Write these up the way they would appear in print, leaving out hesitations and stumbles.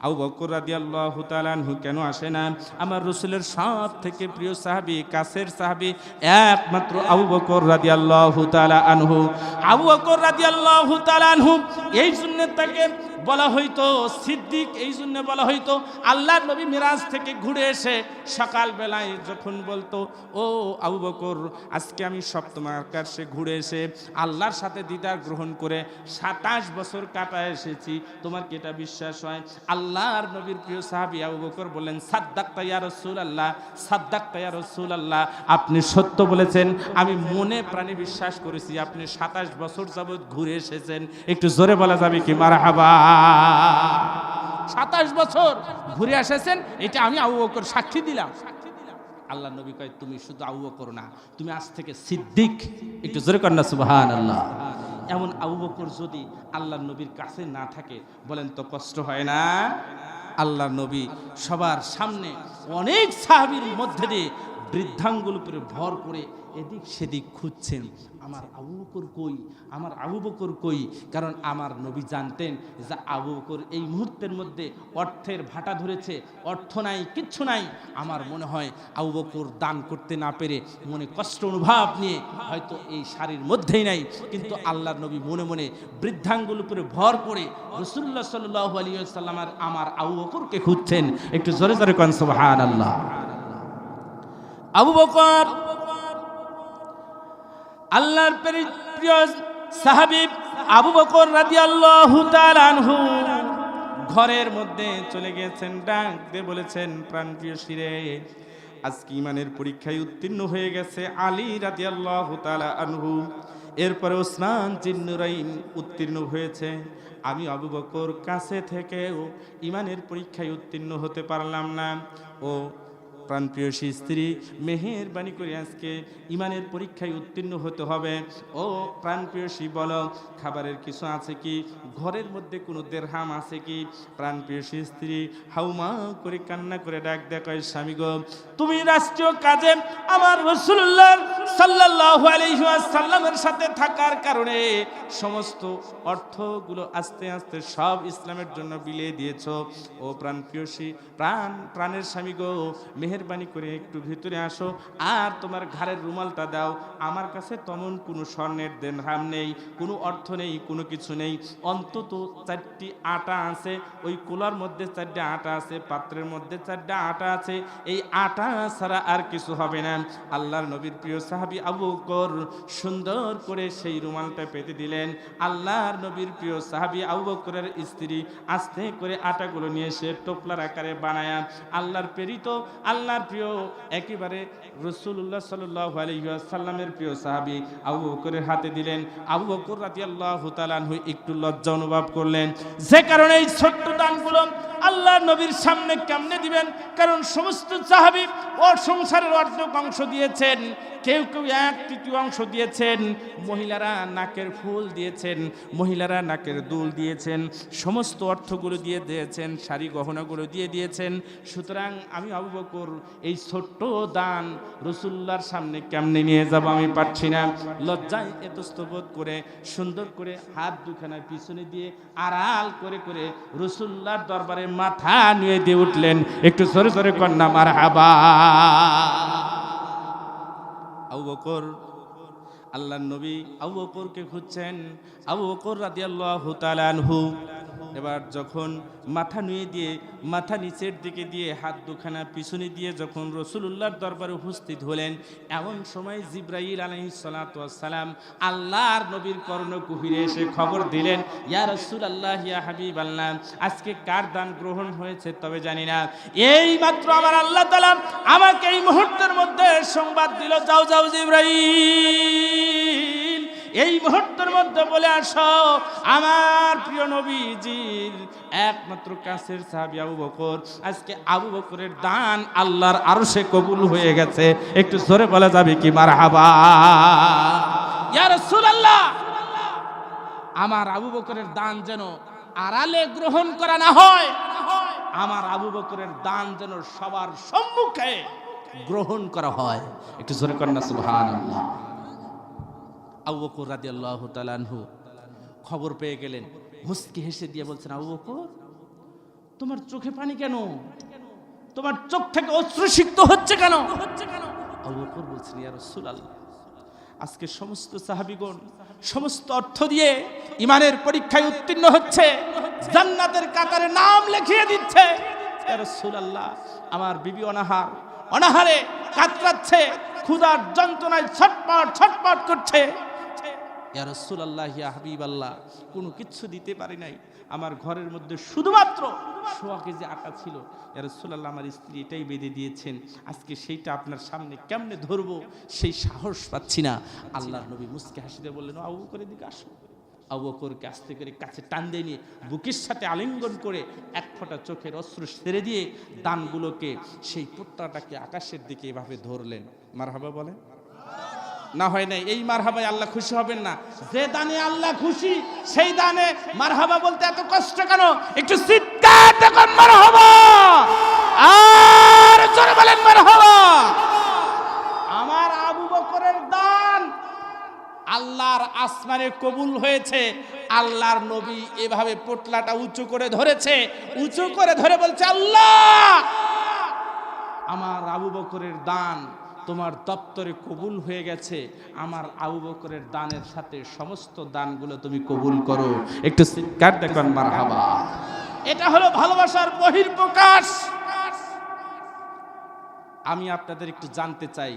আবু বকর রাদিয়াল্লাহু তাআলা আনহু কেন আসে না? আমার রাসূলের সব থেকে প্রিয় সাহাবী, কাছের সাহাবী একমাত্র আবু বকর রাদিয়াল্লাহু তাআলা আনহু। আবু বকর রাদিয়াল্লাহু তাআলা আনহু এই জন্য তাকে বলা হইতো সিদ্দিক, এই জন্য বলা হইতো। আল্লাহর নবী মিরাজ থেকে ঘুরে এসে সকাল বেলায় যখন বলতো, ও আবু বকর, আজকে আমি সপ্তম আকাশে ঘুরে এসে আল্লাহর সাথে দিদার গ্রহণ করে 27 বছর কাটায় এসেছি, তোমার কি এটা বিশ্বাস হয়? আল্লাহর নবীর প্রিয় সাহাবী আবু বকর বললেন, সাদ্দাকতা ইয়া রাসূলুল্লাহ, সাদ্দাকতা ইয়া রাসূলুল্লাহ, আপনি সত্য বলেছেন, আমি মনে প্রাণে বিশ্বাস করেছি আপনি 27 বছর যাবত ঘুরে এসেছেন। একটু জোরে বলা যাবে কি মারহাবা? 27 বছর ঘুরে এসেছেন, এটা আমি আবু বকর সাক্ষী দিলাম। আল্লাহ নবী কয়, তুমি শুধু আবু বকর না, তুমি আজ থেকে সিদ্দিক। একটু জোরে কর না সুবহানাল্লাহ। এমন আবু বকর যদি আল্লাহ নবীর কাছে না থাকে, বলেন তো কষ্ট হয় না? আল্লাহ নবী সবার সামনে অনেক সাহাবীর মধ্যে দিয়ে বৃদ্ধাঙ্গুল উপরে ভর করে এদিক সেদিক খুঁজছেন, আমার আবু বকর কই, আমার আবু বকর কই? কারণ আমার নবী জানতেন যে আবু বকর এই মুহূর্তের মধ্যে অর্থের ভাটা ধরেছে, অর্থ নাই, কিচ্ছু নাই। আমার মনে হয় আবু বকর দান করতে না পেরে মনে কষ্ট অনুভব নিয়ে হয়তো এই শাড়ির মধ্যেই নাই, কিন্তু আল্লাহর নবী মনে মনে বৃদ্ধাঙ্গুল উপরে ভর করে রাসূলুল্লাহ সাল্লাল্লাহু আলাইহি ওয়াসাল্লাম আমার আবু বকরকে খুঁজছেন। একটু জোরে জোরে কোন সুবহানাল্লাহ। আবু বকর আল্লাহর প্রিয় সাহাবী আবু বকর রাদিয়াল্লাহু তাআলা আনহু ঘরের মধ্যে চলে গেছেন, ডাক দিয়ে বলেছেন, প্রাণপ্রিয় শিরে, আজকে ঈমানের পরীক্ষায় উত্তীর্ণ হয়ে গেছে আলী রাদিয়াল্লাহু তাআলা আনহু, এরপরে ওসমান জিন্নুরাইন উত্তীর্ণ হয়েছে। আমি আবু বকর কাছে থেকেও ঈমানের পরীক্ষায় উত্তীর্ণ হতে পারলাম না। ও প্রাণপ্রিয় স্ত্রী, মেহেরবানি করে আজকে ঈমানের পরীক্ষায় উত্তীর্ণ হতে হবে। ও প্রাণপ্রিয় বলো, খাবারের কিছু আছে কি? ঘরের মধ্যে কোনো দেরহাম আছে কি? প্রাণপ্রিয় স্ত্রী হাউমা করে কান্না করে ডাক দেখায়, স্বামী গো, তুমি রাষ্ট্রীয় কাজে আমার রাসূলুল্লাহ সাল্লাল্লাহু আলাইহি ওয়াসাল্লামের সাথে থাকার কারণে সমস্ত অর্থগুলো আস্তে আস্তে সব ইসলামের জন্য বিলিয়ে দিয়েছো। ও প্রাণপ্রিয় প্রাণের স্বামী গো, মেহেরবানি করে একটু ভিতরে আসো, আর তোমার ঘাড়ের রুমালটা দাও। আমার কাছে তেমন কোনো স্বর্ণের দেনহাম নেই, কোনো অর্থ নেই, কোনো কিছু নেই। অন্তত 4টি আটা আছে, ওই কুলার মধ্যে 4টা আটা আছে, পাত্রের মধ্যে 4টা আটা আছে, এই আটা ছাড়া আর কিছু হবে না। আল্লাহর নবীর প্রিয় সাহাবী আবু বকর সুন্দর করে সেই রুমালটা পেতে দিলেন। আল্লাহর নবীর প্রিয় সাহাবী আবু বকরের স্ত্রী আস্তে করে আটাগুলো নিয়ে এসে টোপলার আকারে বানায়া আল্লাহর প্রেরিত, আল্লাহর প্রিয় একেবারে রাসূলুল্লাহ সাল্লাল্লাহু আলাইহি ওয়াসাল্লামের প্রিয় সাহাবী আবু বকরের হাতে দিলেন। আবু বকর রাদিয়াল্লাহু তাআলা আনহু একটু লজ্জা অনুভব করলেন, যে কারণে এই ছোট্ট দানগুলো আল্লাহর নবীর সামনে কেমনে দিবেন? কারণ সমস্ত সাহাবী ও সংসারের অর্ধেক অংশ দিয়েছেন, কেউ কেউ 1/3 অংশ দিয়েছেন, মহিলারা নাকের ফুল দিয়েছেন, মহিলারা নাকের দুল দিয়েছেন, সমস্ত অর্থগুলো দিয়ে দিয়েছেন, শাড়ি গহনাগুলো দিয়ে দিয়েছেন। সুতরাং আমি আবু বকর এই ছোট্ট দান রাসূলুল্লাহর সামনে কেমনে নিয়ে যাব আমি পারছি না। লজ্জায় এতস্তবোধ করে সুন্দর করে হাত দুখানার পিছনে দিয়ে আড়াল করে করে রাসূলুল্লাহর দরবারে মাথা নিয়ে দিয়ে উঠলেন। একটু জোরে জোরে কন্যা মারহাবা। আবু বকর, আল্লাহর নবী আবু বকরকে খুঁজছেন। আবু বকর রাদিয়াল্লাহু তাআলা আনহু এবার যখন মাথা নুয়ে দিয়ে, মাথা নিচের দিকে দিয়ে, হাত দুখানা পিছনে দিয়ে যখন রাসূলুল্লাহর দরবারে উপস্থিত হলেন, এমন সময় জিবরাইল আলাইহিস সালাতু ওয়াস সালাম আল্লাহর নবীর কর্ণকুহরে এসে খবর দিলেন, ইয়া রাসূলুল্লাহ, ইয়া হাবিবাল্লাহ, আজকে কার দান গ্রহণ হয়েছে তবে জানি না, এই মাত্র আমার আল্লাহ তাআলা আমাকে এই মুহূর্তের মধ্যে সংবাদ দিল, যাও যাও জিবরাইল, এই মুহূর্তের মধ্যে বলে আসো আমার প্রিয় নবীজির একমাত্র কাছের সাহাবী আবু বকর, আজকে আবু বকরের দান আল্লাহর আরশে কবুল হয়ে গেছে। একটু জোরে বলা যাবে কি মারহাবা? ইয়া রাসূলুল্লাহ, আমার আবু বকরের দান যেন আড়ালে গ্রহণ করা না হয়, আমার আবু বকরের দান যেন সবার সম্মুখে গ্রহণ করা হয়। একটু জোরে করেন না সুবহানাল্লাহ। আবু বকর রাদিয়াল্লাহু তাআলা আনহু খবর পেয়ে গেলেন, মুস্কি হেসে দিয়ে বলছেন, আবু বকর, তোমার চোখে পানি কেন? তোমার চোখ থেকে অশ্রুসিক্ত হচ্ছে কেন? আবু বকর বলছেন, ইয়া রাসূলুল্লাহ, আজকে সমস্ত সাহাবীগণ সমস্ত অর্থ দিয়ে ইমানের পরীক্ষায় উত্তীর্ণ হচ্ছে, জান্নাতের কাতারে নাম লিখিয়ে দিচ্ছে। ইয়া রাসূলুল্লাহ, আমার বিবি অনাহারে কাতরাচ্ছে, ক্ষুধার যন্ত্রণায় ছটপট করছে। ইয়া রাসূলুল্লাহ, ইয়া হাবিবাল্লাহ, কোনো কিছু দিতে পারি নাই, আমার ঘরের মধ্যে শুধুমাত্র 100 কেজি আটা ছিল। ইয়া রাসূলুল্লাহ, আমার স্ত্রী এটাই বেঁধে দিয়েছেন, আজকে সেইটা আপনার সামনে কেমনে ধরবো সেই সাহস পাচ্ছি না। আল্লাহর নবী মুস্কি হাসিতে বললেন, আবু বকরের দিকে আসো। আবু বকরকে আস্তে করে কাছে টান দিয়ে নিয়ে বুকের সাথে আলিঙ্গন করে এক ফোঁটা চোখের অশ্রু ছেড়ে দিয়ে দানগুলোকে, সেই পোট্টাটাকে আকাশের দিকে এভাবে ধরলেন। মারহাবা বলেন না? হয় নাই? এই মারহাবায় আল্লাহ খুশি হবেন না? যে দানে আল্লাহ খুশি সেই দানে মারহাবা বলতে এত কষ্ট কেন? একটু চিৎকার দেখুন, মারহাবা, আর জোরে বলেন মারহাবা। আমার আবু বকরের দান আল্লাহর আসমানে কবুল হয়েছে। আল্লাহর নবী এভাবে পোটলাটা উঁচু করে ধরেছে, উঁচু করে ধরে বলছে, আল্লাহ, আমার আবু বকরের দান তোমার দপ্তরে কবুল হয়ে গেছে, আমার আবু বকরের দানের সাথে সমস্ত দানগুলো তুমি কবুল করো। একটু চিৎকার দেখুন, মারহাবা। এটা হলো ভালোবাসার বহির্প্রকাশ। আমি আপনাদের একটু জানতে চাই,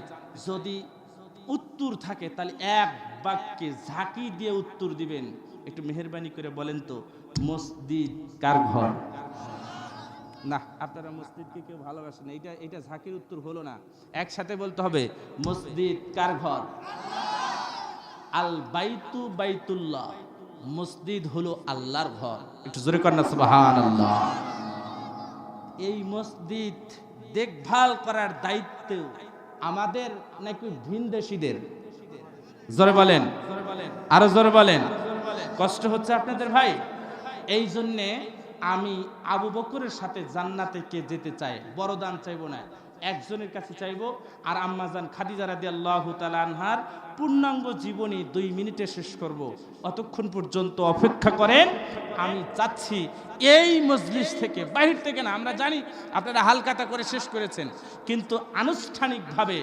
যদি উত্তর থাকে তাহলে এক বাক্যে ঝাঁকি দিয়ে উত্তর দিবেন। একটু মেহেরবানি করে বলেন তো, মসজিদ কার ঘর? না, আপনারা মসজিদকে কেউ ভালোবাসেন, এটা ঝাঁকির উত্তর হলো না। একসাথে বলতে হবে, মসজিদ কার ঘর? আল বাইতু বাইতুল্লাহ, মসজিদ হলো আল্লাহর ঘর। একটু জোরে করেন না সুবহানাল্লাহ। এই মসজিদ দেখভাল করার দায়িত্ব আমাদের নাকি ভিনদেশীদের? জোরে বলেন, আরো জোরে বলেন। কষ্ট হচ্ছে আপনাদের ভাই? এই জন্যে আমি আবু বকরের সাথে জান্নাতে কে যেতে চাই, বড় দান চাইবো না, একজনের কাছে চাইবো। আর আম্মাজান খাদিজা রাদিয়াল্লাহু তাআলা আনহার পূর্ণাঙ্গ জীবনী 2 মিনিটে শেষ করব, অতক্ষণ পর্যন্ত অপেক্ষা করেন। আমি চাচ্ছি এই মজলিস থেকে, বাহির থেকে না, আমরা জানি আপনারা হালকাতা করে শেষ করেছেন, কিন্তু আনুষ্ঠানিকভাবে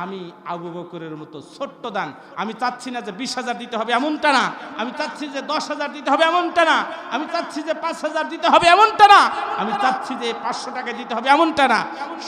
আমি আবু বকরের মতো ছোট্ট দান আমি চাচ্ছি না যে 20,000 দিতে হবে এমনটা না, আমি চাচ্ছি যে 10,000 দিতে হবে এমনটা না, আমি চাচ্ছি যে 5,000 দিতে হবে এমনটা না, আমি চাচ্ছি যে 500 টাকা দিতে হবে এমনটা না।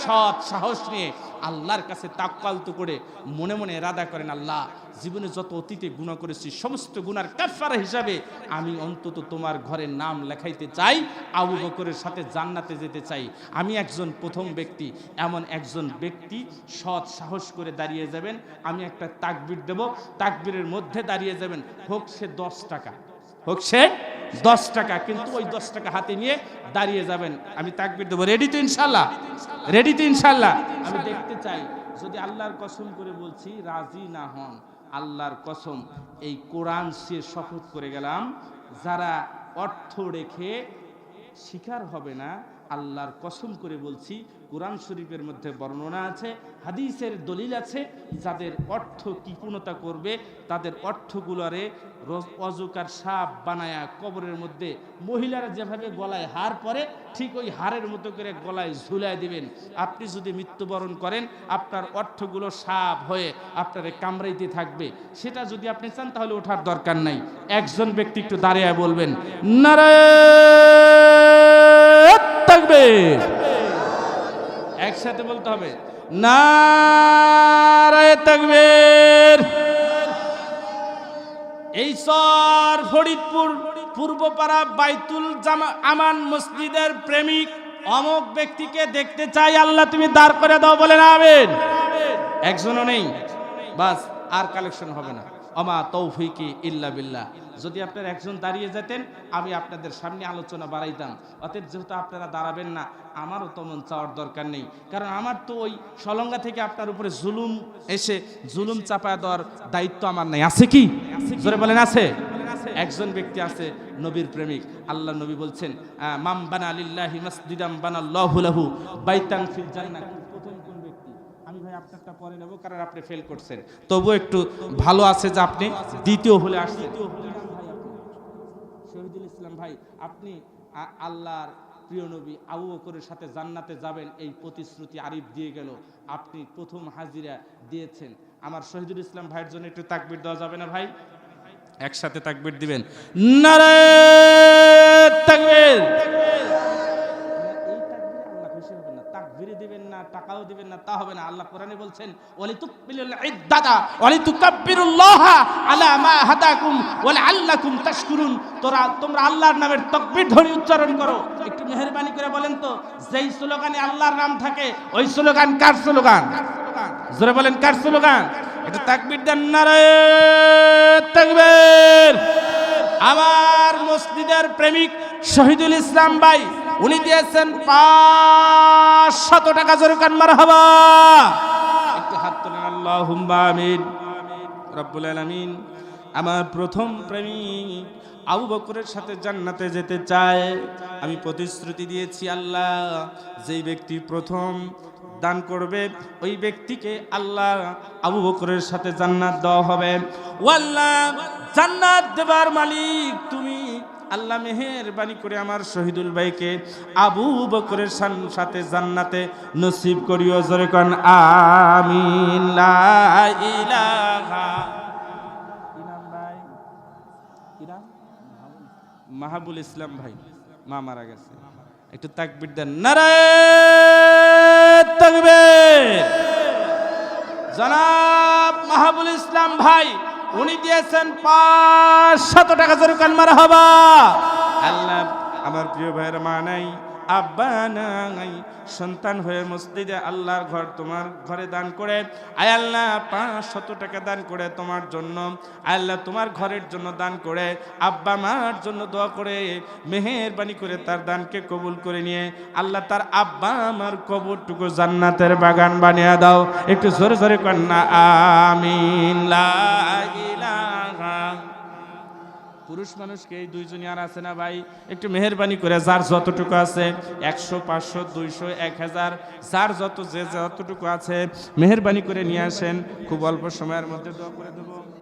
সৎ সাহস নিয়ে আল্লাহর কাছে তাওয়াক্কুল করে মনে মনে ইরাদা করেন, আল্লাহ, জীবনে যত অতীতে গুনাহ করেছি সমস্ত গুনার কাফারা হিসাবে আমি অন্তত তোমার ঘরের নাম লেখাইতে চাই, আবু বকরের সাথে জান্নাতে যেতে চাই। আমি একজন প্রথম ব্যক্তি, এমন একজন ব্যক্তি সৎ সাহস করে দাঁড়িয়ে যাবেন। আমি একটা তাকবীর দেব, তাকবীরের মধ্যে দাঁড়িয়ে যাবেন, হোক সে 10 টাকা, হোক সে 10 টাকা, কিন্তু ওই 10 টাকা হাতে নিয়ে দাঁড়িয়ে যাবেন। আমি তাকবীর দেব, রেডি তো ইনশাআল্লাহ? রেডি তো ইনশাআল্লাহ? আমি দেখতে চাই, যদি আল্লাহর কসম করে বলছি রাজি না হন, আল্লাহর কসম, এই কোরআন সে শপথ করে গেলাম, যারা অর্থ রেখে শিকার হবে না, আল্লাহর কসম করে বলছি, কোরআন শরীফের মধ্যে বর্ণনা আছে, হাদিসের দলিল আছে, যাদের অর্থ কৃপণতা করবে তাদের অর্থগুলোরে অজুকার সাপ বানায়া কবরের মধ্যে মহিলারা যেভাবে গলায় হার পরে ঠিক ওই হারের মতো করে গলায় ঝুলায় দিবেন। আপনি যদি মৃত্যুবরণ করেন আপনার অর্থগুলো সাপ হয়ে আপনারে কামড়াইতে থাকবে। সেটা যদি আপনি চান তাহলে ওঠার দরকার নাই। একজন ব্যক্তি একটু দাঁড়িয়ে বলবেন, নারায়ে তাকবীর। একসাথে বলতে হবে, নারায়ে তাকবীর। এই সর ফরিদপুর পূর্বপাড়া বাইতুল আমান মসজিদের প্রেমিক অমুক ব্যক্তিকে দেখতে চাই, আল্লাহ তুমি দাঁড় করে দাও, বলেন আমিন। একজনও নেই, বাস আর কালেকশন হবে না। ওমা তৌফিকি ইল্লা বিল্লাহ। যদি আপনারা একজন দাঁড়িয়ে যেতেন আমি আপনাদের সামনে আলোচনা বাড়াইতাম। অতএব যেহেতু আপনারা দাঁড়াবেন না, আমারও তেমন চাওয়ার দরকার নেই, কারণ আমার তো ওই সলঙ্গা থেকে আপনার উপরে জুলুম এসে জুলুম চাপা দেওয়ার দায়িত্ব আমার নেই। আছে কি? জোরে বলেন আছে। একজন ব্যক্তি আছে নবীর প্রেমিক, আল্লাহ নবী বলছেন, মাম বানা লিল্লাহি মাসজিদাম বানাল্লাহু লাহু বাইতান ফিল জান্নাহ। প্রথম কোন ব্যক্তি? আমি ভাই আপনারটা পরে নেব, কারণ আপনি ফেল করছেন, তবু একটু ভালো আছে যে আপনি দ্বিতীয় হলে আসছেন। শহীদুল ইসলাম ভাই, আপনি আল্লাহর প্রিয় নবী আবু বকরের সাথে জান্নাতে যাবেন, এই প্রতিশ্রুতি আরিফ দিয়ে গেল। আপনি প্রথম হাজিরা দিয়েছেন। আমার শহীদুল ইসলাম ভাইয়ের জন্য একটু তাকবীর দেওয়া যাবে না ভাই? একসাথে তাকবীর দিবেন, নারে তাকবীর। তাকবীর দিবেন না, টাকাও দিবেন না, তা হবে না। আল্লাহ কোরআনে বলছেন ওয়ালিতুকবিলুল ইদ্দাতা ওয়ালিতুকাব্বিরুল্লাহা আলা মা হাদাকুম ওয়ালাআল্লাকুম তাশকুরুন। তোমরা আল্লাহর নামের তাকবীর ধ্বনি উচ্চারণ করো। একটু মেহেরবানি করে বলেন তো, যেই স্লোগানে আল্লাহর নাম থাকে ওই স্লোগান কার স্লোগান? জোরে বলেন, কার স্লোগান? একটু তাকবীর দেন, নারে তাকবীর। আমার মসজিদের প্রেমিক শহীদুল ইসলাম ভাই, উনি দিয়েছেন 500 টাকা। জোরে কান মারহাবা। একটু হাত তোলেন, আল্লাহুম্মা আমিন। রব্বুল আলামিন, আমার প্রথম প্রেমিক আবু বকরের সাথে জান্নাতে যেতে চায়। আমি প্রতিশ্রুতি দিয়েছি, আল্লাহ যেই ব্যক্তি প্রথম দান করবে ওই ব্যক্তিকে আল্লাহ আবু বকরের সাথে জান্নাত দেওয়া হবে। ও আল্লাহ, জান্নাত দেবার মালিক তুমি। আল্লাহ মেহেরবানি করে আমার শহীদুল ভাইকে আবু বকরের সাথে জান্নাতে নসিব করিও। জোরে কোন আমিন। লা ইলাহা মাহাবুল ইসলাম ভাই, মা মারা গেছে, একটু তাকবীর দেন, নারে তাকবীর। জনাব মাহাবুল ইসলাম ভাই, উনি দিয়েছেন 500 টাকা। জোরে কান মারহাবা। আল্লাহ, আমার প্রিয় ভাইয়ের মা নাই, আব্বা নাই, সন্তান হয়ে মসজিদে আল্লাহর ঘর তোমার ঘরে দান করে, আয় আল্লাহ 500 টাকা দান করে তোমার জন্য, আল্লাহ তোমার ঘরের জন্য দান করে, আব্বা মার জন্য দোয়া করে, মেহেরবানি করে তার দানকে কবুল করে নিয়ে আল্লাহ তার আব্বা আমার কবরটুকু জান্নাতের বাগান বানিয়ে দাও। একটু জোরে জোরে কন্যা আমিন। লা ইলাহা। পুরুষ মানুষকে এই দুইজনই আর আছে না ভাই? একটু মেহেরবানি করে যার যতটুকু আছে, 100, 500, 200, 1000, যার যতটুকু আছে মেহেরবানি করে নিয়ে আসেন। খুব অল্প সময়ের মধ্যে দোয়া করে দেবো।